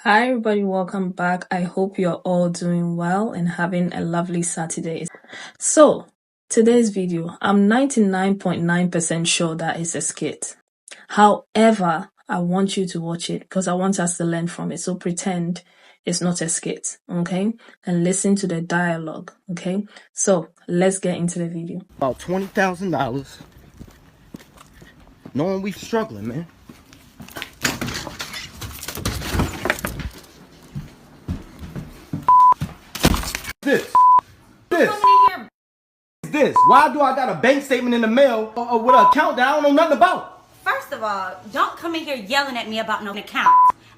Hi everybody, welcome back. I hope you're all doing well and having a lovely Saturday. So, today's video, I'm 99.9% sure that it's a skit. However, I want you to watch it because I want us to learn from it. So pretend it's not a skit, okay? And listen to the dialogue, okay? So, let's get into the video. About $20,000. Knowing we struggling, man. This. Why do I got a bank statement in the mail with an account that I don't know nothing about? First of all, don't come in here yelling at me about no account.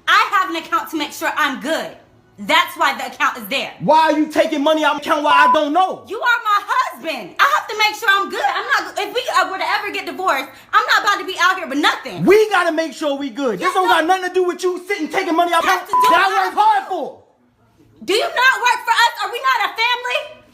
I have an account to make sure I'm good. That's why the account is there. Why are you taking money out of the account while I don't know? You are my husband. I have to make sure I'm good. I'm not. If we were to ever get divorced, I'm not about to be out here with nothing. We gotta make sure we good. This don't got nothing to do with you sitting taking money out of the account that I work hard for. Do you not work for us? Are we not a family?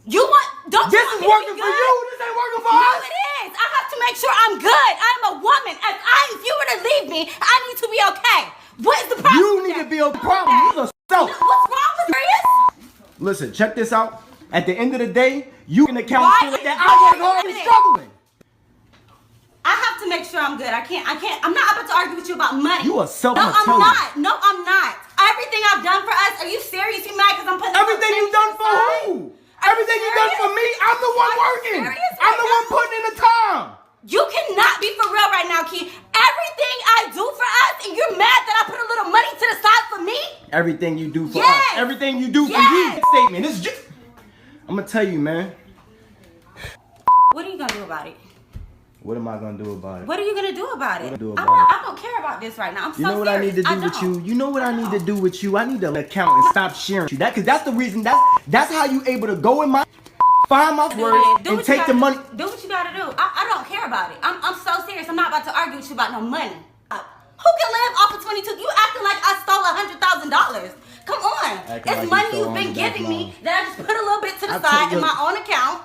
You want? Don't. This is working for you. This ain't working for us. No, it is. I have to make sure I'm good. I'm a woman. If you were to leave me, I need to be okay. What is the problem? You need to be a problem. You're a self. What's wrong with Marius? Listen, check this out. At the end of the day, you can account for that I work hard and struggling. I have to make sure I'm good. I can't. I'm not about to argue with you about money. You are self. No, I'm not. No, I'm not. Everything I've done for us. Are you serious? You mad because I'm putting everything you've done for who? Everything you've done for me, I'm the one working. I'm the one putting in the time. You cannot be for real right now, Key. Everything I do for us, and you're mad that I put a little money to the side for me? Everything you do for us. Everything you do for you. Statement. It's just. I'm gonna tell you, man. What are you gonna do about it? What am I gonna do about it? What are you gonna do about it? I don't care about this right now. I'm so You know what I need to do with you? You know what I need to do with you? I need to account and stop sharing you. Cause that's the reason. That's how you able to go in my find my words and take the money. Do what you gotta do. I don't care about it. I'm so serious. I'm not about to argue with you about no money. Who can live off of 22? You acting like I stole $100,000. Come on. It's money you've been giving me that I just put a little bit to the side in my own account.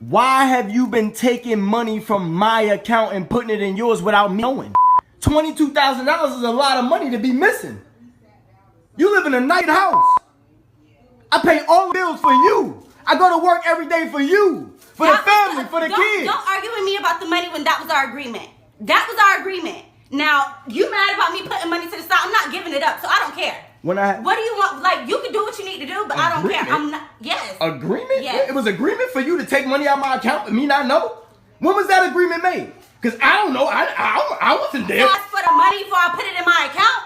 Why have you been taking money from my account and putting it in yours without me knowing? $22,000 is a lot of money to be missing. You live in a nice house. I pay all the bills for you. I go to work every day for you, for the family, for the kids. Don't argue with me about the money when that was our agreement. That was our agreement. Now, you mad about me putting money to the side. I'm not giving it up, so I don't care. What do you want? Like, you can do what you need to do, but I don't care. I'm not. Yes. Agreement? Yes. It was agreement for you to take money out of my account and me not know? When was that agreement made? Because I don't know. I wasn't there. Ask for the money before I put it in my account?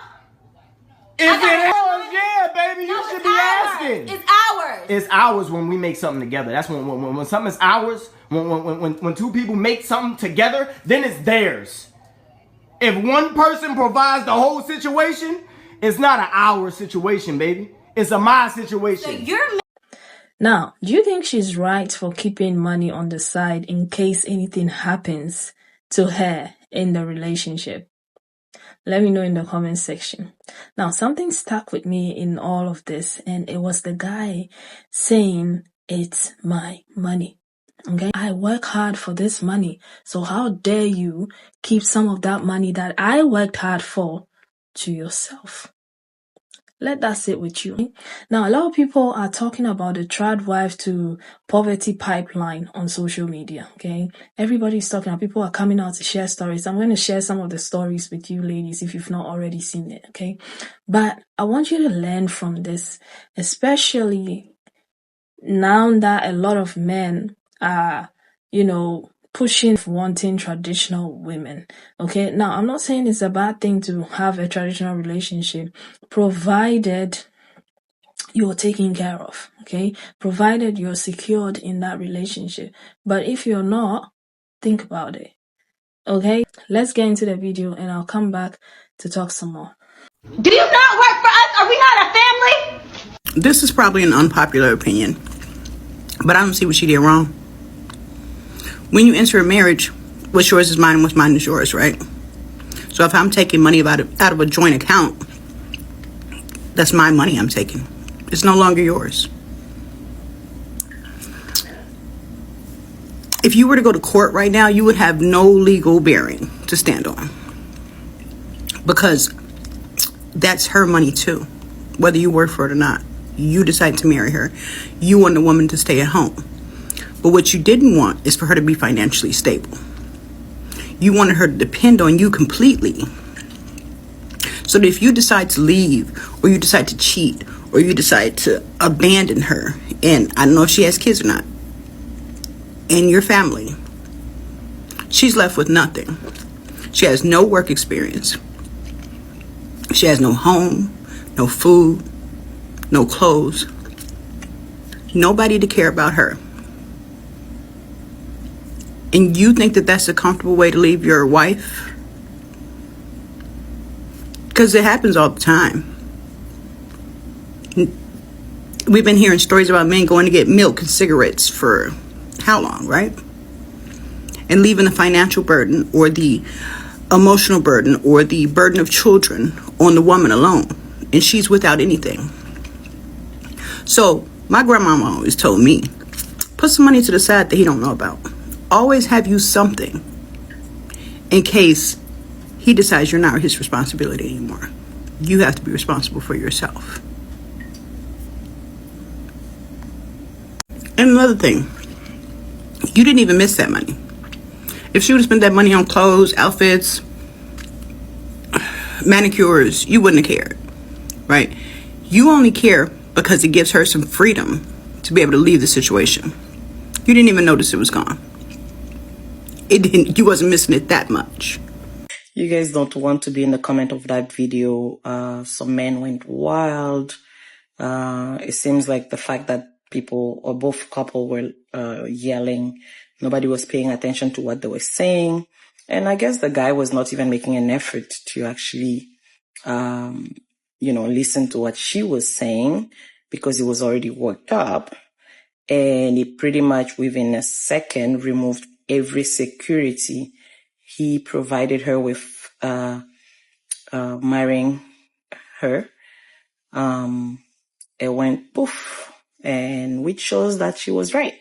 Is it ours? Yeah, baby. You should be asking. It's ours. It's ours when we make something together. That's when something is ours. When two people make something together, then it's theirs. If one person provides the whole situation, it's not an our situation, baby. It's a my situation. So Now, do you think she's right for keeping money on the side in case anything happens to her in the relationship? Let me know in the comment section. Now, something stuck with me in all of this, and it was the guy saying, it's my money. Okay, I work hard for this money. So how dare you keep some of that money that I worked hard for to yourself? Let that sit with you. Now, a lot of people are talking about the trad wife to poverty pipeline on social media, okay? Everybody's talking about, people are coming out to share stories. I'm going to share some of the stories with you ladies if you've not already seen it, okay? But I want you to learn from this, especially now that a lot of men are, pushing for wanting traditional women. Okay, now I'm not saying it's a bad thing to have a traditional relationship, provided you're taken care of. Okay, provided you're secured in that relationship. But if you're not, think about it. Okay, let's get into the video and I'll come back to talk some more. Do you not work for us? Are we not a family? This is probably an unpopular opinion, but I don't see what she did wrong. When you enter a marriage, what's yours is mine and what's mine is yours, right? So if I'm taking money out of a joint account, that's my money I'm taking. It's no longer yours. If you were to go to court right now, you would have no legal bearing to stand on, because that's her money too. whether you work for it or not. You decided to marry her. You want a woman to stay at home. But what you didn't want is for her to be financially stable. You wanted her to depend on you completely. So that if you decide to leave, or you decide to cheat, or you decide to abandon her, and I don't know if she has kids or not, and your family, she's left with nothing. She has no work experience. She has no home, no food, no clothes, nobody to care about her. And you think that that's a comfortable way to leave your wife? Because it happens all the time. We've been hearing stories about men going to get milk and cigarettes for how long, right? And leaving the financial burden or the emotional burden or the burden of children on the woman alone. And she's without anything. So my grandmama always told me, put some money to the side that he don't know about. Always have you something in case he decides you're not his responsibility anymore. You have to be responsible for yourself. And another thing, you didn't even miss that money. If she would have spent that money on clothes, outfits, manicures, you wouldn't have cared, right? You only care because it gives her some freedom to be able to leave the situation. You didn't even notice it was gone. You wasn't missing it that much. You guys don't want to be in the comment of that video. Some men went wild. It seems like the fact that people or both couple were yelling, nobody was paying attention to what they were saying. And I guess the guy was not even making an effort to actually, listen to what she was saying because he was already worked up. And he pretty much within a second removed every security he provided her with marrying her. It went poof, and which shows that she was right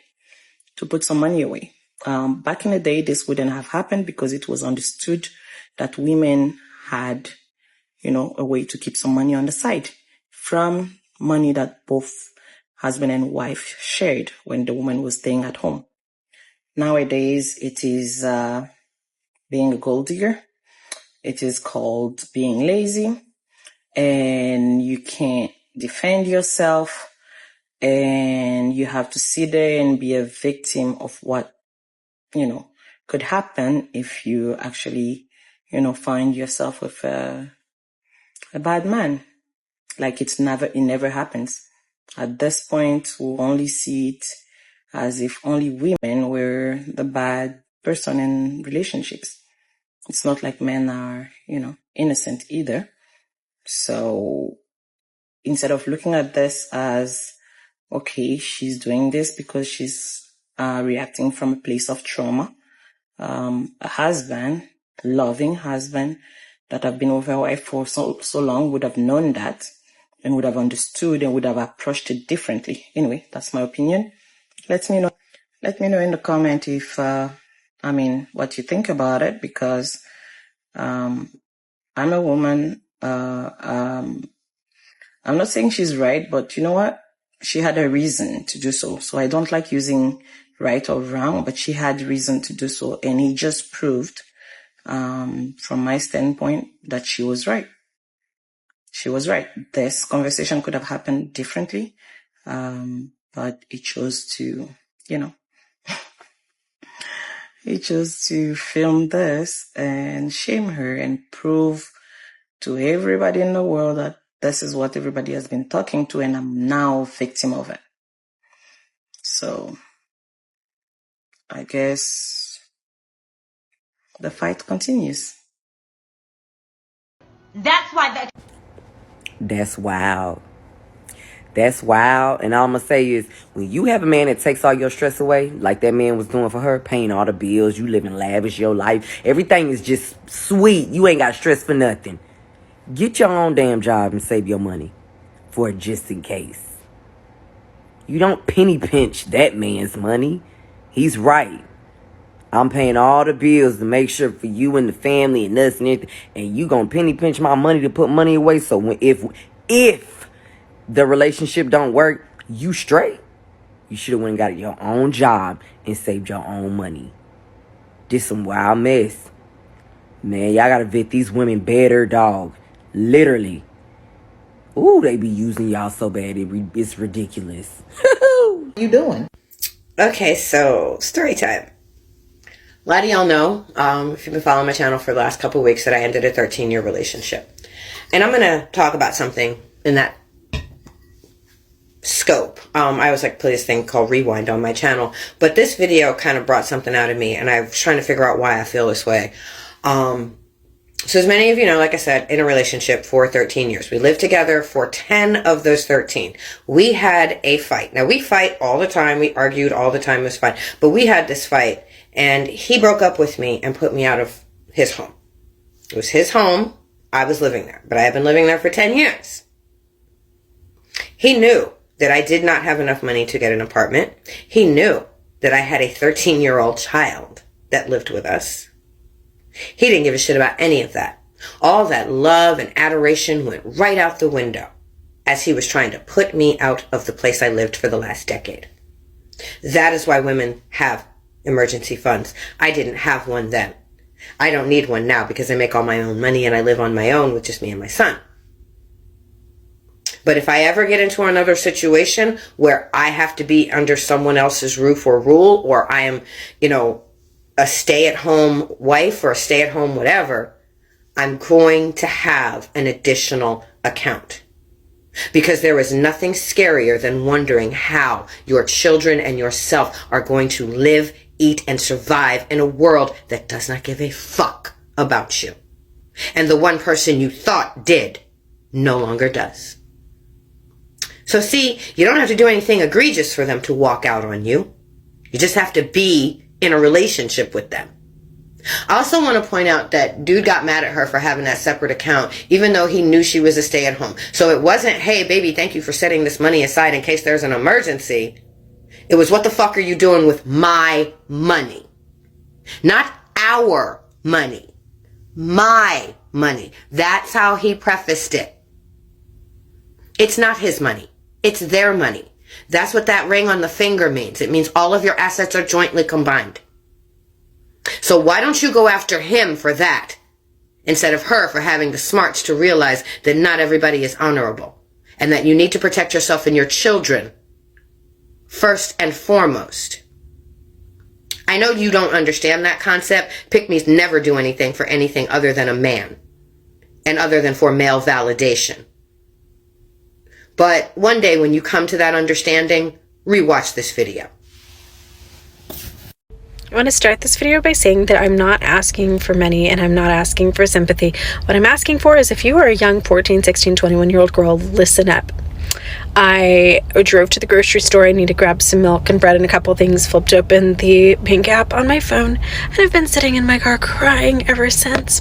to put some money away. Back in the day, this wouldn't have happened because it was understood that women had, a way to keep some money on the side from money that both husband and wife shared when the woman was staying at home. Nowadays, it is being a gold digger. It is called being lazy, and you can't defend yourself, and you have to sit there and be a victim of what, could happen if you actually, find yourself with a bad man. Like it never happens. At this point, we'll only see it as if only women were the bad person in relationships. It's not like men are, innocent either. So instead of looking at this as, okay, she's doing this because she's reacting from a place of trauma, a husband, loving husband that have been with her wife for so long would have known that and would have understood and would have approached it differently. Anyway, that's my opinion. Let me know in the comment if, what you think about it, because I'm a woman. I'm not saying she's right, but you know what? She had a reason to do so. So I don't like using right or wrong, but she had reason to do so. And he just proved, from my standpoint, that she was right. She was right. This conversation could have happened differently. But he chose to, he chose to film this and shame her and prove to everybody in the world that this is what everybody has been talking to, and I'm now a victim of it. So I guess the fight continues. That's why That's wild. That's wild. And all I'm going to say is, when you have a man that takes all your stress away, like that man was doing for her, paying all the bills, you living lavish your life, everything is just sweet. You ain't got stress for nothing. Get your own damn job and save your money for just in case. You don't penny pinch that man's money. He's right. I'm paying all the bills to make sure for you and the family and us and everything. And you gonna penny pinch my money to put money away. So if the relationship don't work, you straight. You should have went and got your own job and saved your own money. This some wild mess. Man, y'all gotta vet these women better, dog. Literally. Ooh, they be using y'all so bad, it's ridiculous. You doing? Okay, so story time. A lot of y'all know, if you've been following my channel for the last couple of weeks, that I ended a 13-year relationship. And I'm going to talk about something in that scope. I always like to play this thing called Rewind on my channel. But this video kind of brought something out of me, and I was trying to figure out why I feel this way. So as many of you know, like I said, in a relationship for 13 years. We lived together for 10 of those 13. We had a fight. Now, we fight all the time. We argued all the time. It was fine. But we had this fight, and he broke up with me and put me out of his home. It was his home. I was living there. But I had been living there for 10 years. He knew that I did not have enough money to get an apartment. He knew that I had a 13-year-old child that lived with us. He didn't give a shit about any of that. All that love and adoration went right out the window as he was trying to put me out of the place I lived for the last decade. That is why women have emergency funds. I didn't have one then. I don't need one now because I make all my own money and I live on my own with just me and my son. But if I ever get into another situation where I have to be under someone else's roof or rule, or I am, a stay-at-home wife or a stay-at-home whatever, I'm going to have an additional account. Because there is nothing scarier than wondering how your children and yourself are going to live, eat, and survive in a world that does not give a fuck about you. And the one person you thought did no longer does. So see, you don't have to do anything egregious for them to walk out on you. You just have to be in a relationship with them. I also want to point out that dude got mad at her for having that separate account, even though he knew she was a stay-at-home. So it wasn't, hey, baby, thank you for setting this money aside in case there's an emergency. It was, what the fuck are you doing with my money? Not our money. My money. That's how he prefaced it. It's not his money. It's their money. That's what that ring on the finger means. It means all of your assets are jointly combined. So why don't you go after him for that instead of her for having the smarts to realize that not everybody is honorable and that you need to protect yourself and your children first and foremost. I know you don't understand that concept. Pick-me's never do anything for anything other than a man and other than for male validation. But one day when you come to that understanding, rewatch this video. I want to start this video by saying that I'm not asking for money and I'm not asking for sympathy. What I'm asking for is, if you are a young 14, 16, 21-year-old girl, listen up. I drove to the grocery store. I need to grab some milk and bread and a couple things, flipped open the bank app on my phone, and I've been sitting in my car crying ever since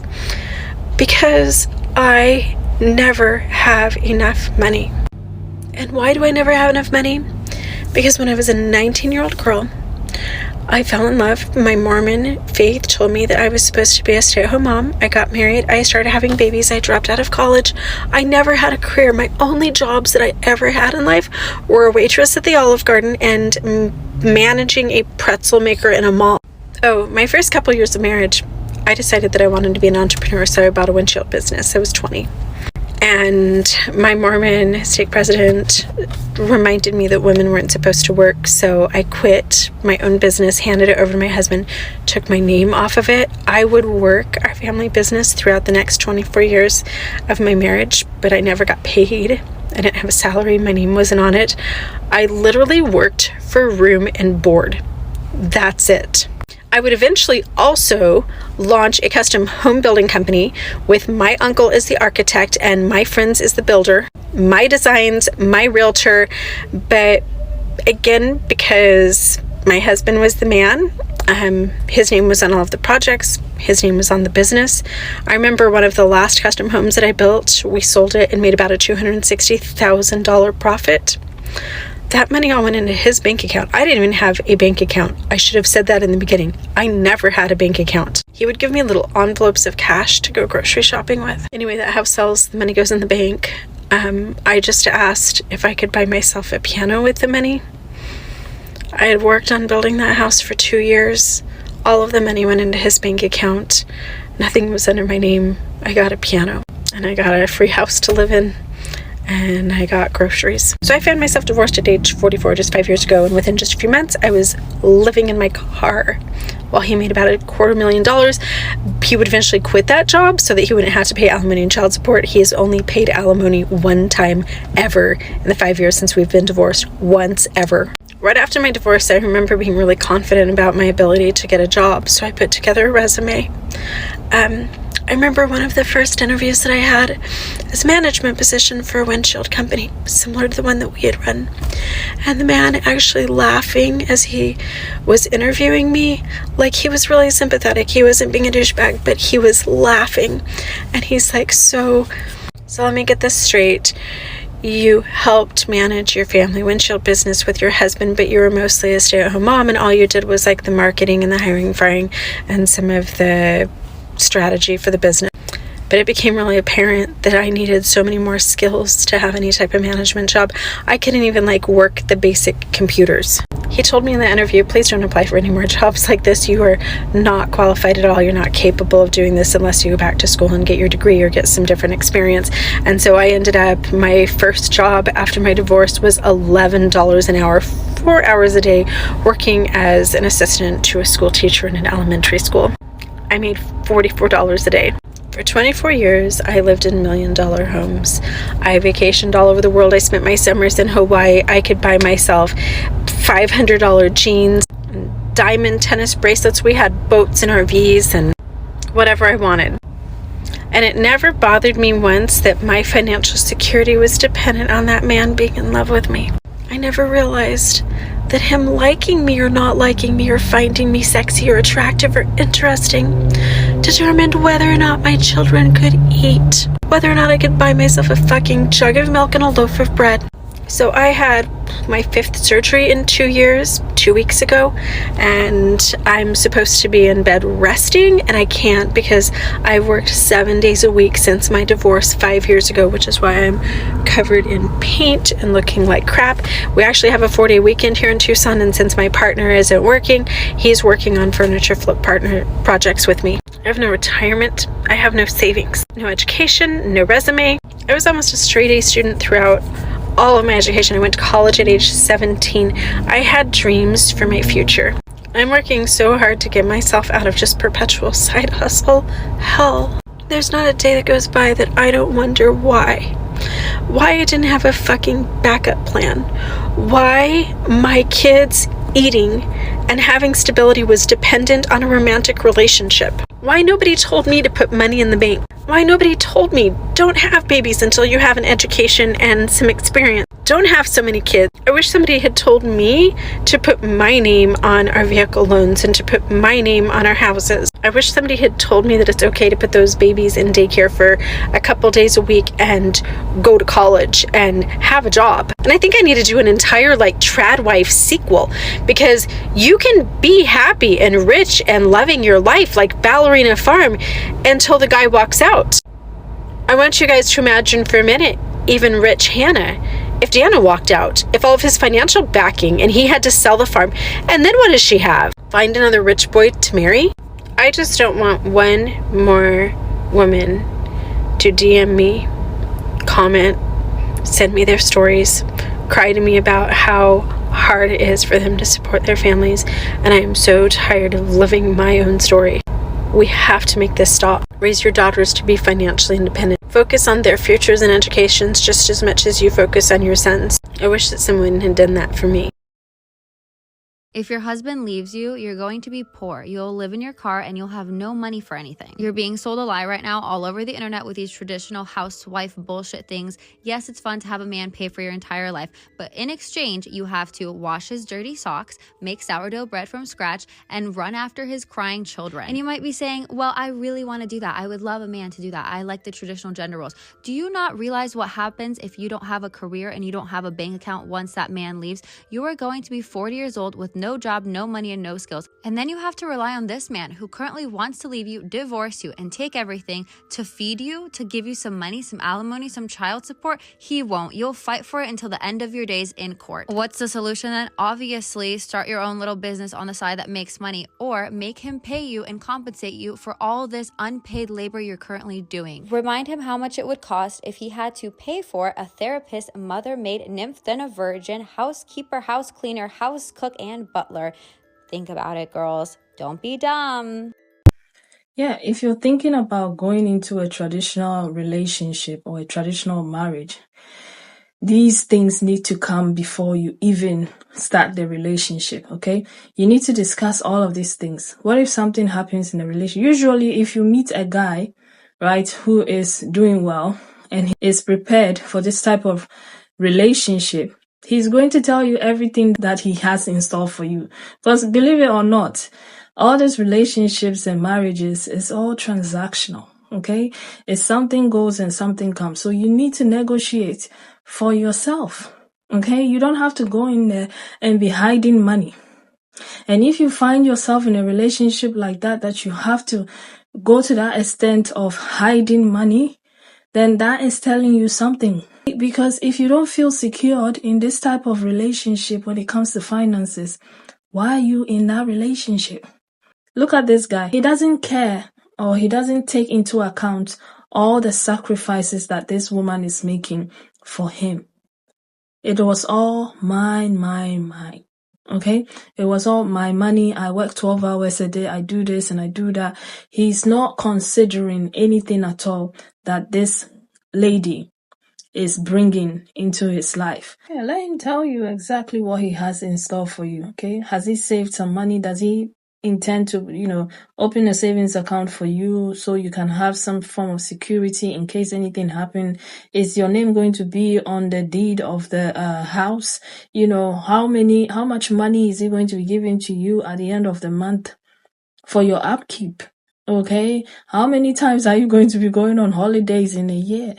because I never have enough money. And why do I never have enough money? Because when I was a 19-year-old girl, I fell in love. My Mormon faith told me that I was supposed to be a stay-at-home mom. I got married. I started having babies. I dropped out of college. I never had a career. My only jobs that I ever had in life were a waitress at the Olive Garden and managing a pretzel maker in a mall. Oh, my first couple years of marriage, I decided that I wanted to be an entrepreneur, so I bought a windshield business. I was 20. And my Mormon stake president reminded me that women weren't supposed to work, so I quit my own business, handed it over to my husband, took my name off of it. I would work our family business throughout the next 24 years of my marriage, but I never got paid. I didn't have a salary. My name wasn't on it. I literally worked for room and board. That's it. I would eventually also launch a custom home building company with my uncle as the architect and my friends as the builder, my designs, my realtor. But again, because my husband was the man, his name was on all of the projects, his name was on the business. I remember one of the last custom homes that I built, we sold it and made about a $260,000 profit. That money all went into his bank account. I didn't even have a bank account. I should have said that in the beginning. I never had a bank account. He would give me little envelopes of cash to go grocery shopping with. Anyway, that house sells, the money goes in the bank. I just asked if I could buy myself a piano with the money. I had worked on building that house for 2 years. All of the money went into his bank account. Nothing was under my name. I got a piano, and I got a free house to live in, and I got groceries. So I found myself divorced at age 44, just 5 years ago, and within just a few months, I was living in my car. While he made about $250,000, he would eventually quit that job so that he wouldn't have to pay alimony and child support. He has only paid alimony one time ever in the 5 years since we've been divorced. Once ever. Right after my divorce, I remember being really confident about my ability to get a job, so I put together a resume. I remember one of the first interviews that I had as a management position for a windshield company, similar to the one that we had run. And the man actually laughing as he was interviewing me, like he was really sympathetic. He wasn't being a douchebag, but he was laughing. And he's like, so let me get this straight. You helped manage your family windshield business with your husband, but you were mostly a stay-at-home mom, and all you did was like the marketing and the hiring, firing, and some of the strategy for the business. But it became really apparent that I needed so many more skills to have any type of management job. I couldn't even work the basic computers. He told me in the interview, please don't apply for any more jobs like this. You are not qualified at all. You're not capable of doing this unless you go back to school and get your degree or get some different experience. And so I ended up, my first job after my divorce was $11 an hour, 4 hours a day, working as an assistant to a school teacher in an elementary school. I made $44 a day. For 24 years, I lived in million-dollar homes. I vacationed all over the world. I spent my summers in Hawaii. I could buy myself $500 jeans, diamond tennis bracelets. We had boats and RVs and whatever I wanted. And it never bothered me once that my financial security was dependent on that man being in love with me. I never realized that him liking me or not liking me or finding me sexy or attractive or interesting determined whether or not my children could eat, whether or not I could buy myself a fucking jug of milk and a loaf of bread. So I had my 5th surgery in 2 years, 2 weeks ago, and I'm supposed to be in bed resting, and I can't because I've worked 7 days a week since my divorce 5 years ago, which is why I'm covered in paint and looking like crap. We actually have a 4-day weekend here in Tucson, and since my partner isn't working, he's working on furniture flip partner projects with me. I have no retirement. I have no savings, no education, no resume. I was almost a straight A student throughout all of my education. I went to college at age 17. I had dreams for my future. I'm working so hard to get myself out of just perpetual side hustle hell. There's not a day that goes by that I don't wonder why I didn't have a fucking backup plan. Why my kids eating and having stability was dependent on a romantic relationship. Why nobody told me to put money in the bank. Why nobody told me don't have babies until you have an education and some experience. Don't have so many kids. I wish somebody had told me to put my name on our vehicle loans and to put my name on our houses. I wish somebody had told me that it's okay to put those babies in daycare for a couple days a week and go to college and have a job. And I think I need to do an entire Trad Wife sequel, because you can be happy and rich and loving your life like Ballerina Farm until the guy walks out. I want you guys to imagine for a minute, even rich Hannah, if Deanna walked out, if all of his financial backing and he had to sell the farm, and then what does she have? Find another rich boy to marry? I just don't want one more woman to DM me, comment, send me their stories, cry to me about how hard it is for them to support their families, and I am so tired of living my own story. We have to make this stop. Raise your daughters to be financially independent. Focus on their futures and educations just as much as you focus on your sons. I wish that someone had done that for me. If your husband leaves you, you're going to be poor. You'll live in your car and you'll have no money for anything. You're being sold a lie right now all over the internet with these traditional housewife bullshit things. Yes, it's fun to have a man pay for your entire life, but in exchange, you have to wash his dirty socks, make sourdough bread from scratch, and run after his crying children. And you might be saying, well, I really want to do that. I would love a man to do that. I like the traditional gender roles. Do you not realize what happens if you don't have a career and you don't have a bank account once that man leaves? You are going to be 40 years old with no no job, no money, and no skills. And then you have to rely on this man who currently wants to leave you, divorce you, and take everything to feed you, to give you some money, some alimony, some child support. He won't. You'll fight for it until the end of your days in court. What's the solution then? Obviously, start your own little business on the side that makes money, or make him pay you and compensate you for all this unpaid labor you're currently doing. Remind him how much it would cost if he had to pay for a therapist, mother, maid, nymph, then a virgin, housekeeper, house cleaner, house cook, and butler. Think about it, girls. Don't be dumb. Yeah, if you're thinking about going into a traditional relationship or a traditional marriage, these things need to come before you even start the relationship, okay? You need to discuss all of these things. What if something happens in a relationship? Usually, if you meet a guy, right, who is doing well and he is prepared for this type of relationship, he's going to tell you everything that he has in store for you. Because believe it or not, all these relationships and marriages is all transactional, okay? It's something goes and something comes. So you need to negotiate for yourself, okay? You don't have to go in there and be hiding money. And if you find yourself in a relationship like that you have to go to that extent of hiding money, then that is telling you something. Because if you don't feel secured in this type of relationship when it comes to finances, why are you in that relationship? Look at this guy. He doesn't care, or he doesn't take into account all the sacrifices that this woman is making for him. It was all mine. Okay? It was all my money. I work 12 hours a day. I do this and I do that. He's not considering anything at all that this lady is bringing into his life. Yeah, let him tell you exactly what he has in store for you, okay? Has he saved some money? Does he intend to, open a savings account for you so you can have some form of security in case anything happens? Is your name going to be on the deed of the house? How much money is he going to be giving to you at the end of the month for your upkeep? Okay? How many times are you going to be going on holidays in a year?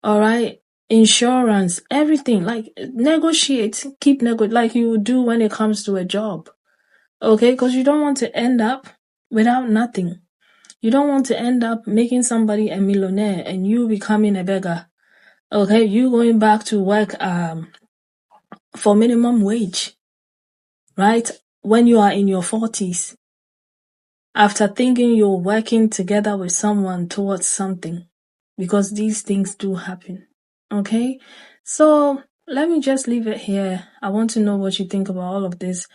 All right, insurance, everything, like negotiate, like you would do when it comes to a job. Okay, because you don't want to end up without nothing. You don't want to end up making somebody a millionaire and you becoming a beggar. Okay, you going back to work for minimum wage, right? When you are in your 40s, after thinking you're working together with someone towards something, because these things do happen. Okay, so let me just leave it here. I want to know what you think about all of this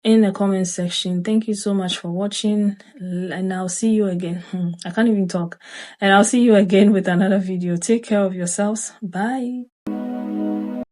in the comment section. Thank you so much for watching, and I'll see you again. I can't even talk. And I'll see you again with another video. Take care of yourselves. Bye.